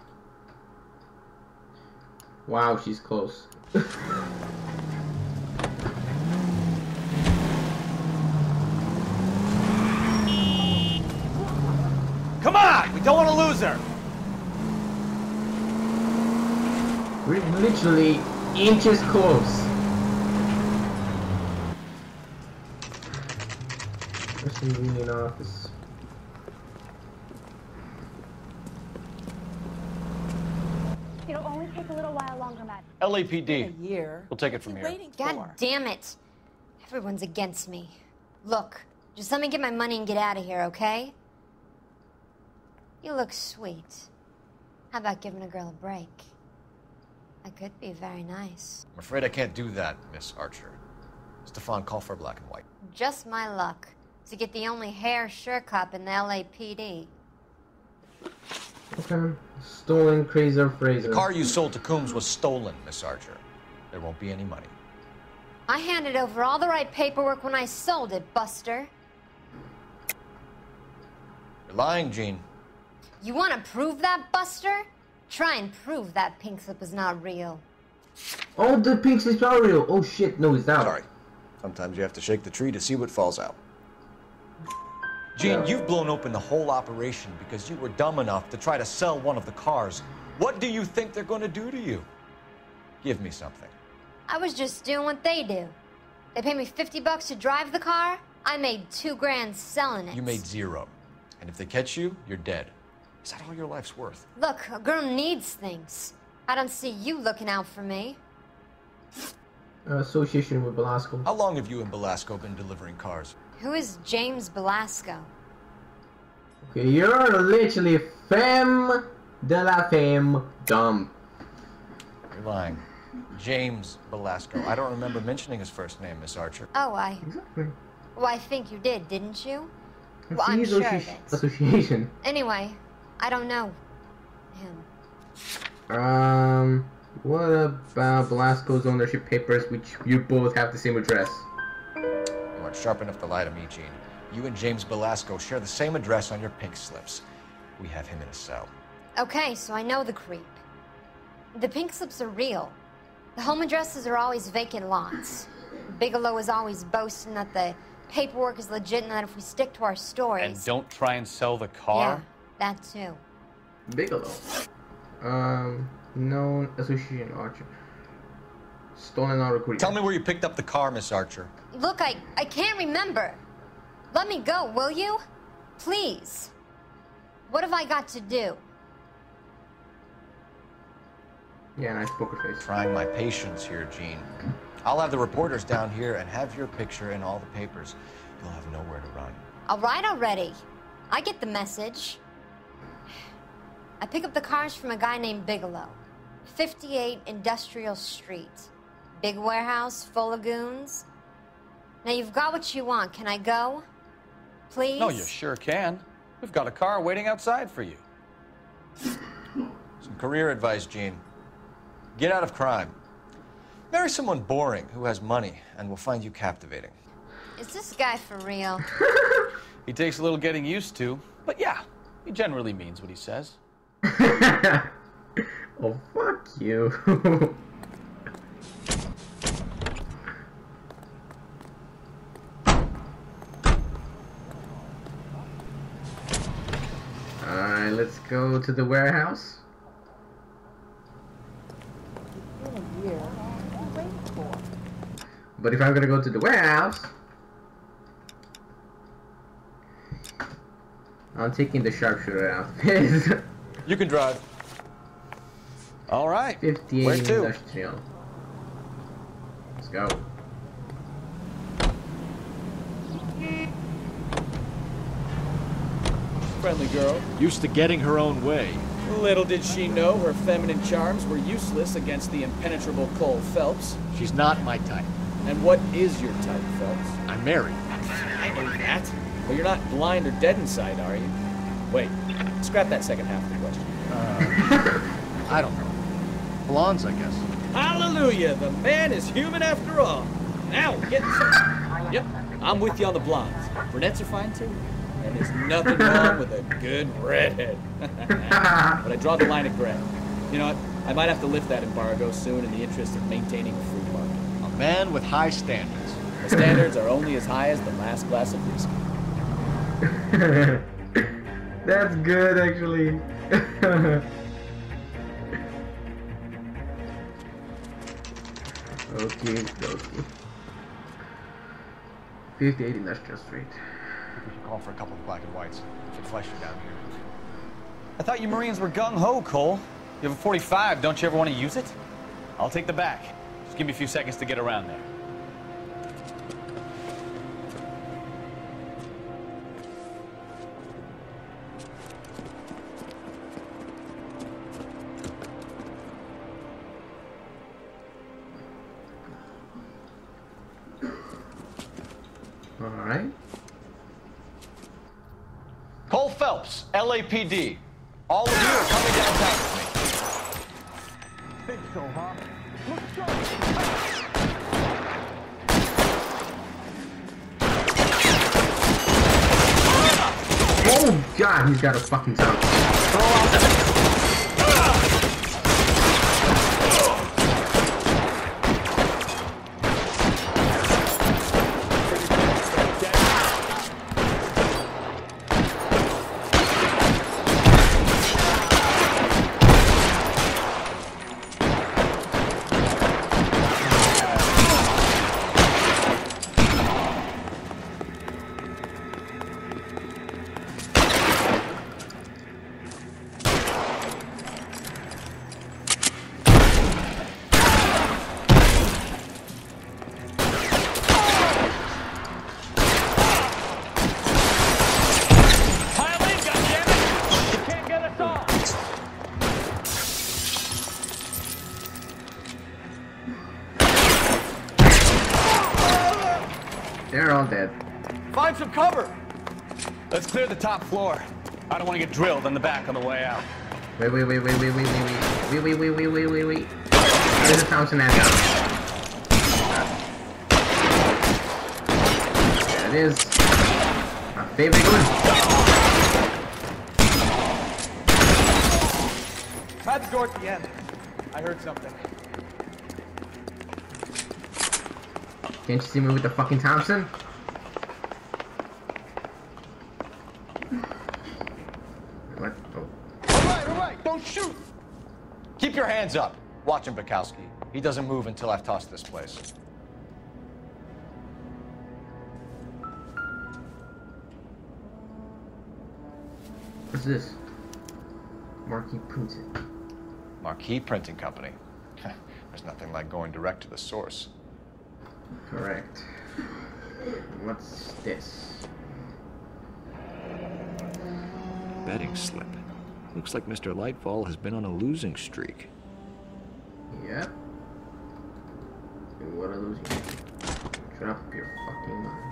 Wow, she's close. Come on! We don't want to lose her! We're literally inches close. Western Union office. It'll only take a little while longer, Matt. LAPD. A year. We'll take it from here. God damn it. Everyone's against me. Look, just let me get my money and get out of here, okay? You look sweet. How about giving a girl a break? I could be very nice. I'm afraid I can't do that, Miss Archer. Stefan, call for black and white. Just my luck to get the only hair sure cop in the LAPD. Okay. Stolen Chrysler Fraser. The car you sold to Coombs was stolen, Miss Archer. There won't be any money. I handed over all the right paperwork when I sold it, Buster. You're lying, Jean. You want to prove that, Buster? Try and prove that pink slip is not real. Oh, the pink slips are real. Oh shit, no, it's not. Sorry. Sometimes you have to shake the tree to see what falls out. Gene, you've blown open the whole operation because you were dumb enough to try to sell one of the cars. What do you think they're going to do to you? Give me something. I was just doing what they do. They paid me $50 to drive the car. I made $2 grand selling it. You made 0. And if they catch you, you're dead. Is that all your life's worth? Look, a girl needs things. I don't see you looking out for me. Association with Belasco. How long have you and Belasco been delivering cars? Who is James Belasco? Okay, you're literally femme de la femme dumb. You're lying. James Belasco. I don't remember mentioning his first name, Miss Archer. Oh, Exactly. Well, I think you did, didn't you? Well, Well, I'm sure of it. Association. Anyway, I don't know him. What about Belasco's ownership papers, which you both have the same address? You aren't sharp enough to lie to me, Gene. You and James Belasco share the same address on your pink slips. We have him in a cell. Okay, so I know the creep. The pink slips are real. The home addresses are always vacant lots. Bigelow is always boasting that the paperwork is legit and that if we stick to our stories... And don't try and sell the car? Yeah, that too. Bigelow. Known association Archer. Stolen auto recruiting. Tell me where you picked up the car, Miss Archer. Look, I can't remember. Let me go, will you? Please. What have I got to do? Yeah, nice poker face. Trying my patience here, Gene. I'll have the reporters down here and have your picture in all the papers. You'll have nowhere to run. All right already. I get the message. I pick up the cars from a guy named Bigelow. 58 Industrial Street. Big warehouse, full of goons. Now you've got what you want. Can I go? Please? No, you sure can. We've got a car waiting outside for you. Some career advice, Gene. Get out of crime. Marry someone boring who has money and will find you captivating. Is this guy for real? He takes a little getting used to, but yeah, he generally means what he says. Oh, fuck you. Alright, let's go to the warehouse. But if I'm gonna go to the warehouse, I'm taking the sharpshooter outfit. You can drive. All right. 58 Where to? industrial. Let's go. Friendly girl. Used to getting her own way. Little did she know her feminine charms were useless against the impenetrable Cole Phelps. She's not my type. And what is your type, Phelps? I'm married. I know that. Well, you're not blind or dead inside, are you? Wait, scrap that second half of the question. I don't know. Blondes, I guess. Hallelujah! The man is human after all. Now, get some. Yep, I'm with you on the blondes. Brunettes are fine too. And there's nothing wrong with a good redhead. But I draw the line at gray. You know what? I might have to lift that embargo soon in the interest of maintaining a free market. A man with high standards. The standards are only as high as the last glass of whiskey. That's good, actually. Okay. 58 Industrial Street. We should call for a couple of black and whites. We should flush you down here. I thought you Marines were gung-ho, Cole. You have a 45, don't you ever want to use it? I'll take the back. Just give me a few seconds to get around there. Alright. Cole Phelps, LAPD. All of you are coming downtown with me. Think so, huh? Look sharp. Oh god, he's got a fucking tongue. They're all dead. Find some cover. Let's clear the top floor. I don't want to get drilled in the back on the way out. Wait. There's a Thompson at down. There it is. My favorite one. Had the door at the end. I heard something. Can't you see me with the fucking Thompson? What? Oh. All right. Don't shoot. Keep your hands up. Watch him, Bukowski. He doesn't move until I've tossed this place. What's this? Marquee Printing. Marquee Printing Company. There's nothing like going direct to the source. Correct. What's this? Betting slip. Looks like Mr. Lightfall has been on a losing streak. Yep. And what a losing streak. Shut up your fucking mind.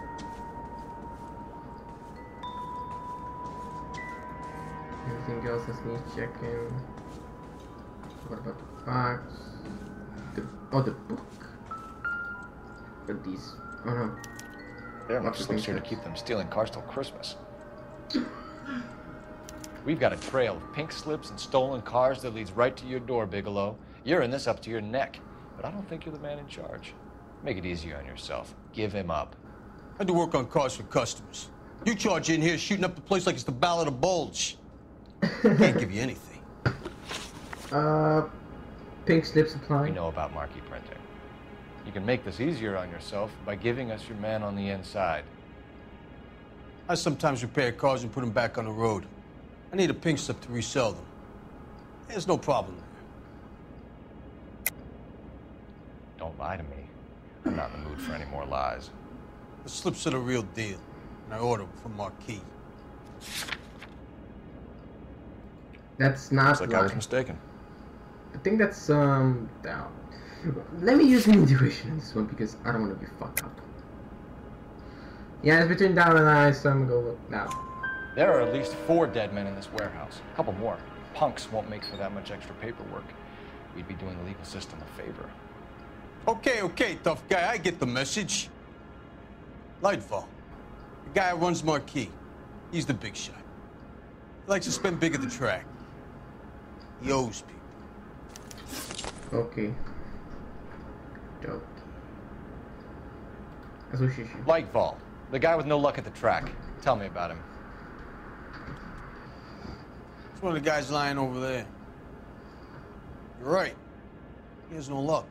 Anything else that needs checking? What about the box? The book. But these. Oh no. There are enough slips here to keep them stealing cars till Christmas. We've got a trail of pink slips and stolen cars that leads right to your door, Bigelow. You're in this up to your neck, but I don't think you're the man in charge. Make it easier on yourself. Give him up. I do work on cars for customers. You charge in here shooting up the place like it's the Ballad of Bulge. Can't give you anything. Pink slip supply. We know about marquee printing. You can make this easier on yourself by giving us your man on the inside. I sometimes repair cars and put them back on the road. I need a pink slip to resell them. There's no problem there. Don't lie to me. I'm not in the mood for any more lies. The slips are the real deal, and I ordered them from Marquis. That's not Looks like I was mistaken. I think that's down. Let me use an intuition on this one because I don't want to be fucked up. Yeah, it's between down and I, so I'm gonna go look now. There are at least 4 dead men in this warehouse. A couple more. Punks won't make for that much extra paperwork. We'd be doing the legal system a favor. Okay, tough guy. I get the message. Lightfall, the guy who runs Marquis. He's the big shot. He likes to spend big at the track. He owes people. Okay. Dope. That's what she should. Lightfall, the guy with no luck at the track. Tell me about him. It's one of the guys lying over there. You're right. He has no luck.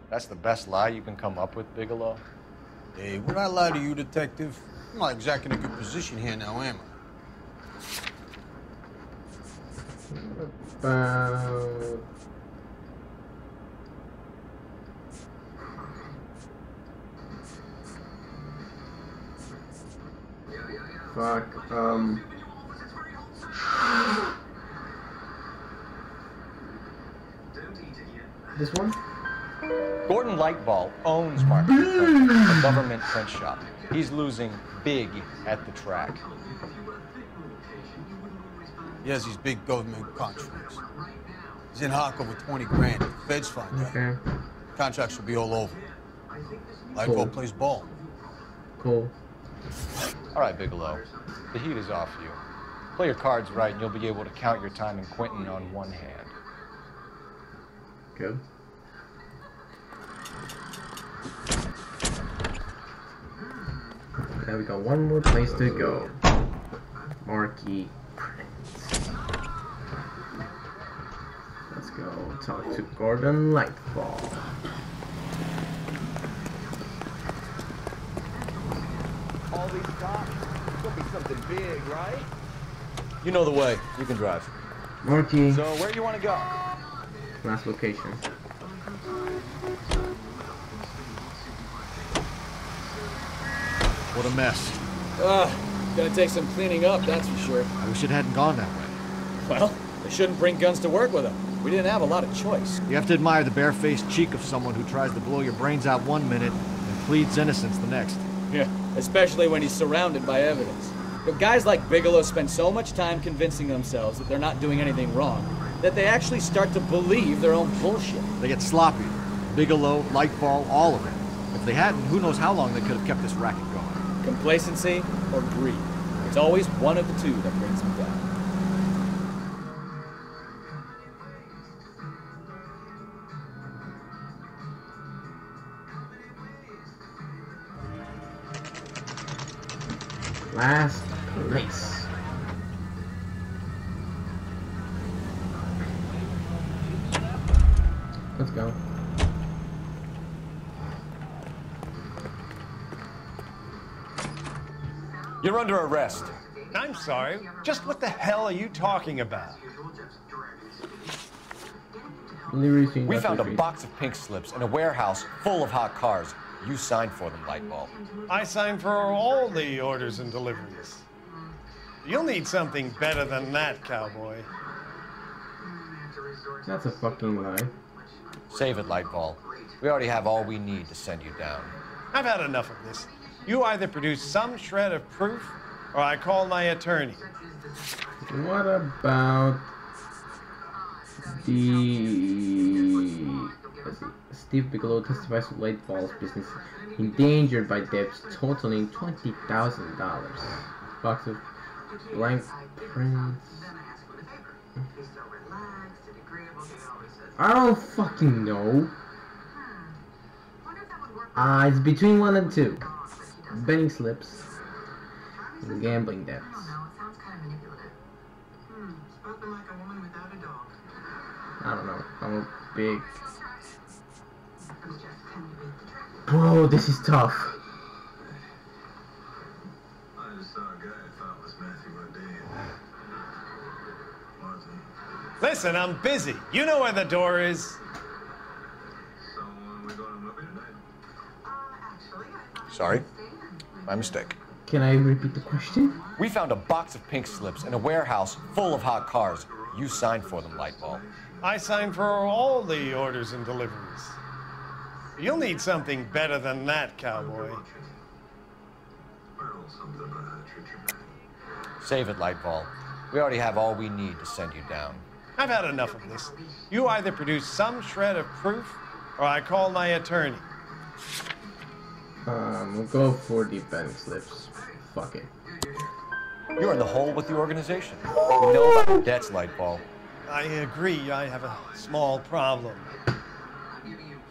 That's the best lie you can come up with, Bigelow? Hey, would I lie to you, detective? I'm not exactly in a good position here now, am I? Fuck, this one? Gordon Lightfall owns Marquee Print, a government print shop. He's losing big at the track. He has these big government contracts. He's in hock over 20 grand. If the feds find out, contracts will be all over. Lightfall plays ball. Cool. All right, Bigelow. The heat is off you. Play your cards right, and you'll be able to count your time in Quentin on one hand. Good. Now we got one more place to go. Marquee Prints. Let's go talk to Gordon Lightfall. All these cops, could be something big, right? You know the way. You can drive. Marquee. So where do you want to go? Last location. What a mess. Gonna take some cleaning up, that's for sure. I wish it hadn't gone that way. Well, They shouldn't bring guns to work with them. We didn't have a lot of choice. You have to admire the barefaced cheek of someone who tries to blow your brains out one minute and pleads innocence the next. Yeah, especially when he's surrounded by evidence. But guys like Bigelow spend so much time convincing themselves that they're not doing anything wrong that they actually start to believe their own bullshit. They get sloppy. Bigelow, Lightfall, all of it. If they hadn't, who knows how long they could have kept this racket going. Complacency or greed. It's always one of the two that brings them down. Last place. Let's go. You're under arrest. I'm sorry. Just what the hell are you talking about? We found a box of pink slips in a warehouse full of hot cars. You signed for them, Lightball. I signed for all the orders and deliveries. You'll need something better than that, cowboy. That's a fucking lie. Save it, Lightball. We already have all we need to send you down. I've had enough of this. You either produce some shred of proof, or I call my attorney. What about the... Let's see. Steve Bigelow testifies to Lightfall's business endangered by debts totaling $20,000. Box of blank prints. I don't fucking know. It's between 1 and 2. Betting slips and gambling debts. I don't know. I'm a big... Bro, this is tough. Listen, I'm busy. You know where the door is. Sorry. My mistake. Can I repeat the question? We found a box of pink slips in a warehouse full of hot cars. You signed for them, Lightball. I signed for all the orders and deliveries. You'll need something better than that, cowboy. Save it, Lightball. We already have all we need to send you down. I've had enough of this. You either produce some shred of proof, or I call my attorney. We'll go for the betting slips. Fuck it. You're in the hole with the organization. We know about your debts, Lightball. I agree. I have a small problem.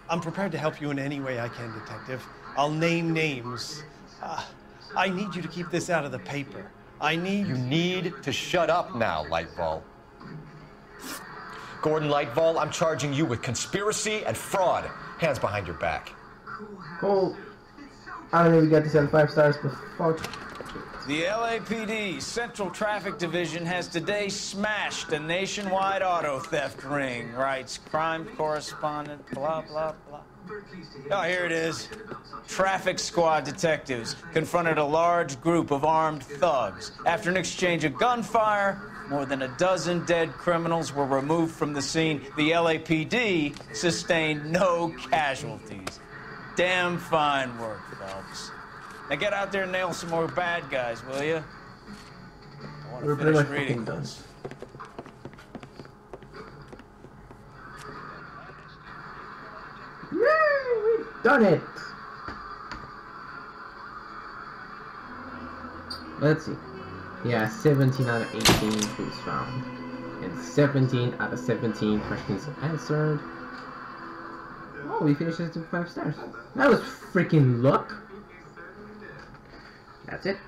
I'm prepared to help you in any way I can, Detective. I'll name names. I need you to keep this out of the paper. You need to shut up now, Lightball. Gordon Lightball, I'm charging you with conspiracy and fraud. Hands behind your back. Cool. I don't know if we got this at 5 stars, but fuck. The LAPD Central Traffic Division has today smashed a nationwide auto theft ring, writes crime correspondent, blah, blah, blah. Oh, here it is. Traffic squad detectives confronted a large group of armed thugs. After an exchange of gunfire, more than a dozen dead criminals were removed from the scene. The LAPD sustained no casualties. Damn fine work, Phelps. Now get out there and nail some more bad guys, will you? I want to finish reading this. Yay! We've done it! Let's see. Yeah, 17 out of 18 clues found. And 17 out of 17 questions answered. Oh, we finished it to 5 stars. That was freaking luck. That's it.